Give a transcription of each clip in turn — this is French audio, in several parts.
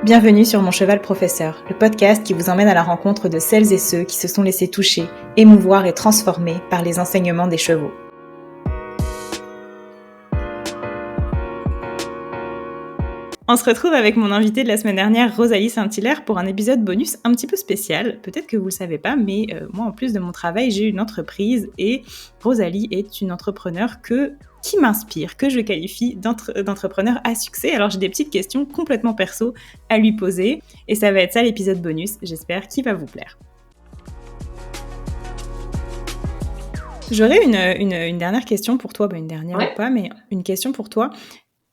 Bienvenue sur Mon Cheval Professeur, le podcast qui vous emmène à la rencontre de celles et ceux qui se sont laissés toucher, émouvoir et transformer par les enseignements des chevaux. On se retrouve avec mon invitée de la semaine dernière, Rosalie Saint-Hilaire, pour un épisode bonus un petit peu spécial. Peut-être que vous le savez pas, mais moi, en plus de mon travail, j'ai une entreprise et Rosalie est une entrepreneure qui m'inspire, que je qualifie d'entrepreneur à succès. Alors j'ai des petites questions complètement perso à lui poser et ça va être ça l'épisode bonus, j'espère qu'il va vous plaire. J'aurais une dernière question pour toi, une dernière ou pas, mais une question pour toi.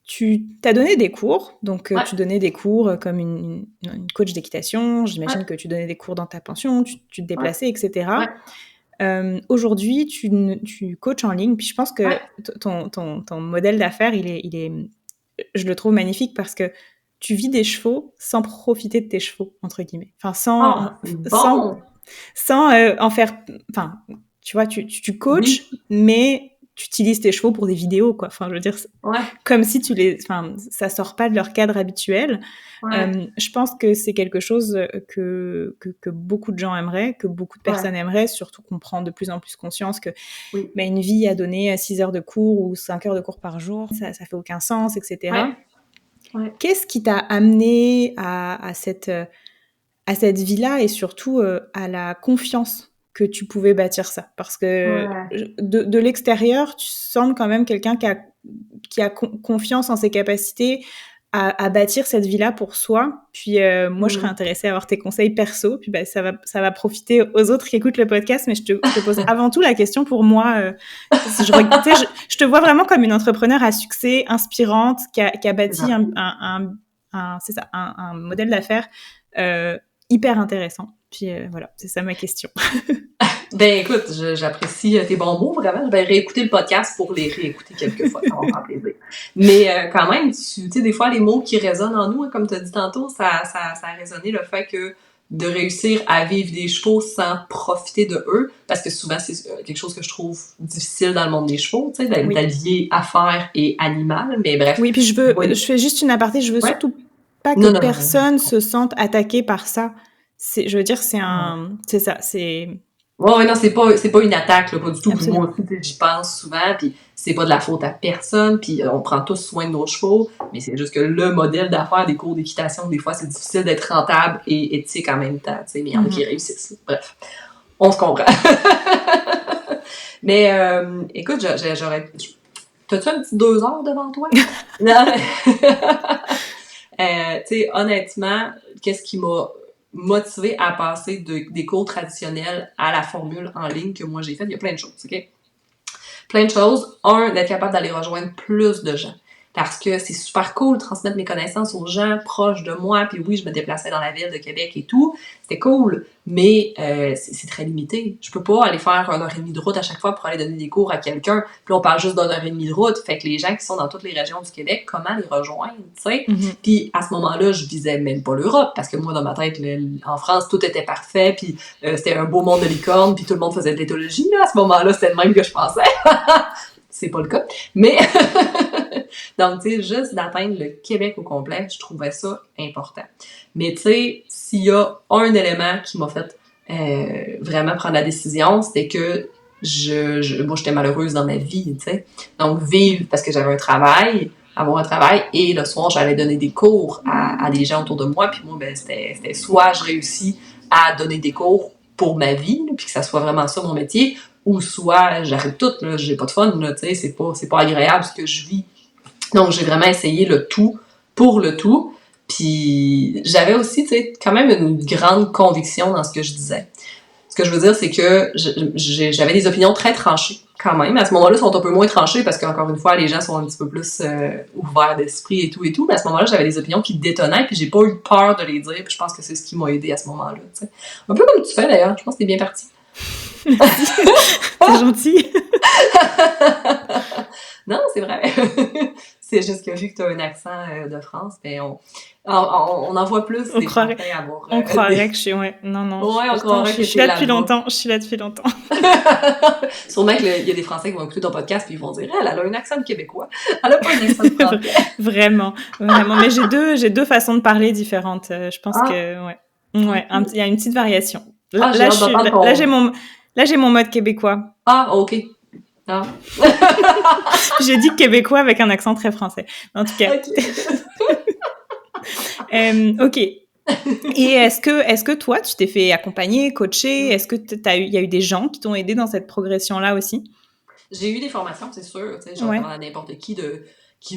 Tu t'as donné des cours, donc tu donnais des cours comme une coach d'équitation, j'imagine que tu donnais des cours dans ta pension, tu te déplaçais, etc. Aujourd'hui, tu coaches en ligne, puis je pense que ton modèle d'affaires, il est, je le trouve magnifique parce que tu vis des chevaux sans profiter de tes chevaux, entre guillemets. Enfin, sans en faire... Enfin, tu vois, tu coaches, mais tu utilises tes chevaux pour des vidéos, quoi. Enfin, je veux dire, comme si ça sort pas de leur cadre habituel. Je pense que c'est quelque chose que beaucoup de gens aimeraient, que beaucoup de personnes aimeraient, surtout qu'on prend de plus en plus conscience que une vie à donner 6 heures de cours ou 5 heures de cours par jour, ça fait aucun sens, etc. Qu'est-ce qui t'a amené à cette vie-là et surtout à la confiance que tu pouvais bâtir ça? Parce que de l'extérieur, tu sembles quand même quelqu'un qui a confiance en ses capacités à bâtir cette vie-là pour soi. Puis moi, je serais intéressée à avoir tes conseils perso. Puis ça va profiter aux autres qui écoutent le podcast, mais je te pose avant tout la question pour moi. Je te vois vraiment comme une entrepreneure à succès, inspirante, qui a bâti un modèle d'affaires hyper intéressant. Puis voilà, c'est ça ma question. Ben écoute, j'apprécie tes bons mots, vraiment. Je vais réécouter le podcast pour les réécouter quelques fois, ça va me faire plaisir. Mais quand même, tu sais, des fois, les mots qui résonnent en nous, comme tu as dit tantôt, ça a résonné le fait que de réussir à vivre des chevaux sans profiter de eux, parce que souvent, c'est quelque chose que je trouve difficile dans le monde des chevaux, tu sais, d'allier affaires et animal, mais bref. Oui, puis je fais juste une aparté, je veux surtout pas que personne se sente attaqué par ça. Je veux dire, c'est ça, c'est... Ouais, non, c'est pas une attaque, là, pas du tout. Puis moi aussi, j'y pense souvent, puis c'est pas de la faute à personne, puis on prend tous soin de nos chevaux, mais c'est juste que le modèle d'affaires des cours d'équitation, des fois, c'est difficile d'être rentable et éthique en même temps, tu sais, mais il y en a qui réussissent. Bref, on se comprend. Mais écoute, j'aurais... T'as-tu un petit 2 heures devant toi? Non, mais... tu sais, honnêtement, qu'est-ce qui m'a motivé à passer des cours traditionnels à la formule en ligne que moi j'ai faite? Il y a plein de choses, OK? Plein de choses. D'être capable d'aller rejoindre plus de gens. Parce que c'est super cool de transmettre mes connaissances aux gens proches de moi. Puis oui, je me déplaçais dans la ville de Québec et tout. C'était cool. Mais c'est très limité. Je peux pas aller faire 1h30 de route à chaque fois pour aller donner des cours à quelqu'un. Puis on parle juste d'1h30 de route. Fait que les gens qui sont dans toutes les régions du Québec, comment les rejoindre, tu sais? Puis à ce moment-là, je visais même pas l'Europe. Parce que moi, dans ma tête, en France, tout était parfait. Puis c'était un beau monde de licorne. Puis tout le monde faisait de l'éthologie. Là, à ce moment-là, c'était le même que je pensais. C'est pas le cas. Mais... Donc, tu sais, juste d'atteindre le Québec au complet, je trouvais ça important. Mais tu sais, s'il y a un élément qui m'a fait vraiment prendre la décision, c'était que moi, j'étais malheureuse dans ma vie, tu sais. Donc, vivre, parce que j'avais avoir un travail, et le soir, j'allais donner des cours à des gens autour de moi, puis moi, ben, c'était soit je réussis à donner des cours pour ma vie, là, puis que ça soit vraiment ça mon métier, ou soit j'arrête tout, là, j'ai pas de fun, là, tu sais, c'est pas agréable ce que je vis. Donc, j'ai vraiment essayé le tout pour le tout. Puis, j'avais aussi, tu sais, quand même une grande conviction dans ce que je disais. Ce que je veux dire, c'est que j'avais des opinions très tranchées, quand même. À ce moment-là, elles sont un peu moins tranchées parce qu'encore une fois, les gens sont un petit peu plus ouverts d'esprit et tout. Mais à ce moment-là, j'avais des opinions qui détonnaient puis j'ai pas eu peur de les dire. Puis je pense que c'est ce qui m'a aidé à ce moment-là, tu sais. Un peu comme tu fais, d'ailleurs. Je pense que t'es bien parti. C'est gentil. Non, c'est vrai. C'est juste que vu que tu as un accent de France, ben on en voit plus On des croirait, Français avoir on croirait des... que je suis... Ouais, non, Ouais, on pourtant, croirait je que suis t'es là depuis là-bas. longtemps. Je suis là depuis longtemps. Sûrement qu'il y a des Français qui vont écouter ton podcast puis ils vont dire « Elle a un accent de québécois. Elle a pas un accent de français. » Vraiment. Mais j'ai deux façons de parler différentes. Je pense Ah, que, ouais. Ouais, il y a une petite variation. ah, j'ai hâte d'entendre ton... Là, j'ai mon mode québécois. Ah, OK. Ah. J'ai dit québécois avec un accent très français. En tout cas. OK. Et est-ce que toi, tu t'es fait accompagner, coacher? Est-ce que il y a eu des gens qui t'ont aidé dans cette progression-là aussi? J'ai eu des formations, c'est sûr. Je recommande à n'importe qui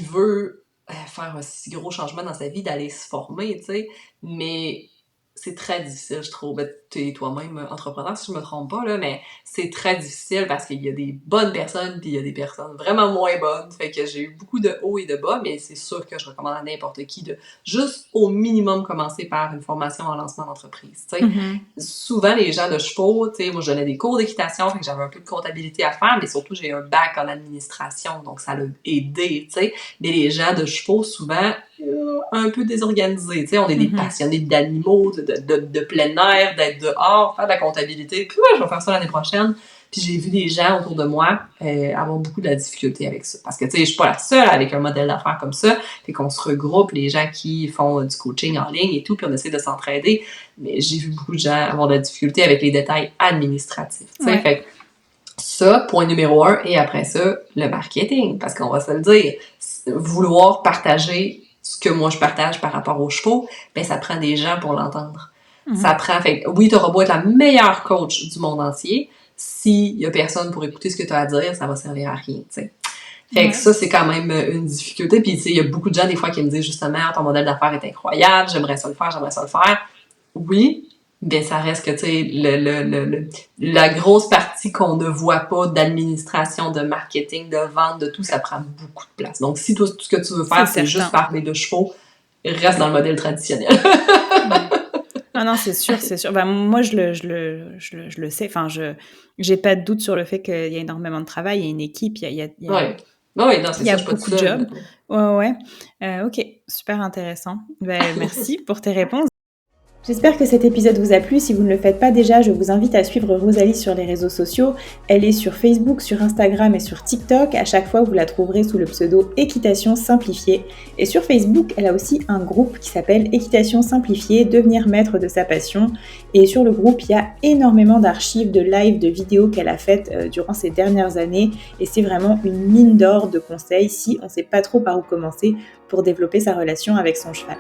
veut faire un si gros changement dans sa vie d'aller se former, tu sais. Mais c'est très difficile, je trouve. Ben, t'es toi-même entrepreneur, si je me trompe pas, là, mais c'est très difficile parce qu'il y a des bonnes personnes puis il y a des personnes vraiment moins bonnes. Fait que j'ai eu beaucoup de hauts et de bas, mais c'est sûr que je recommande à n'importe qui de juste au minimum commencer par une formation en lancement d'entreprise, tu sais. Mm-hmm. Souvent, les gens de chevaux, tu sais, moi, je donnais des cours d'équitation, fait que j'avais un peu de comptabilité à faire, mais surtout, j'ai un bac en administration, donc ça l'a aidé, tu sais. Mais les gens de chevaux, souvent, un peu désorganisés, tu sais. On est des passionnés d'animaux, de plein air, d'être dehors, faire de la comptabilité. Puis ouais, je vais faire ça l'année prochaine. Puis j'ai vu des gens autour de moi avoir beaucoup de la difficulté avec ça. Parce que, tu sais, je suis pas la seule avec un modèle d'affaires comme ça. Fait qu'on se regroupe, les gens qui font du coaching en ligne et tout, puis on essaie de s'entraider. Mais j'ai vu beaucoup de gens avoir de la difficulté avec les détails administratifs. Tu sais, fait que ça, point numéro 1. Et après ça, le marketing. Parce qu'on va se le dire, vouloir partager ce que moi je partage par rapport aux chevaux, ben ça prend des gens pour l'entendre. Ça prend, fait oui, t'auras beau être la meilleure coach du monde entier, s'il y a personne pour écouter ce que tu as à dire, ça va servir à rien, tu sais. Fait que ça, c'est quand même une difficulté. Puis, tu sais, il y a beaucoup de gens, des fois, qui me disent justement, ton modèle d'affaires est incroyable, j'aimerais ça le faire. Oui, ben ça reste que, tu sais, la grosse partie qu'on ne voit pas d'administration, de marketing, de vente, de tout, ça prend beaucoup de place. Donc, si toi, tout ce que tu veux faire, c'est juste parler de chevaux, reste dans le modèle traditionnel. Ah non, c'est sûr. Ben, moi, je le sais. Enfin, j'ai pas de doute sur le fait qu'il y a énormément de travail, il y a une équipe, il y a beaucoup de jobs. Ouais. OK, super intéressant. Ben, merci pour tes réponses. J'espère que cet épisode vous a plu. Si vous ne le faites pas déjà, je vous invite à suivre Rosalie sur les réseaux sociaux. Elle est sur Facebook, sur Instagram et sur TikTok. À chaque fois, vous la trouverez sous le pseudo Équitation Simplifiée. Et sur Facebook, elle a aussi un groupe qui s'appelle Équitation Simplifiée, devenir maître de sa passion. Et sur le groupe, il y a énormément d'archives, de lives, de vidéos qu'elle a faites durant ces dernières années. Et c'est vraiment une mine d'or de conseils si on ne sait pas trop par où commencer pour développer sa relation avec son cheval.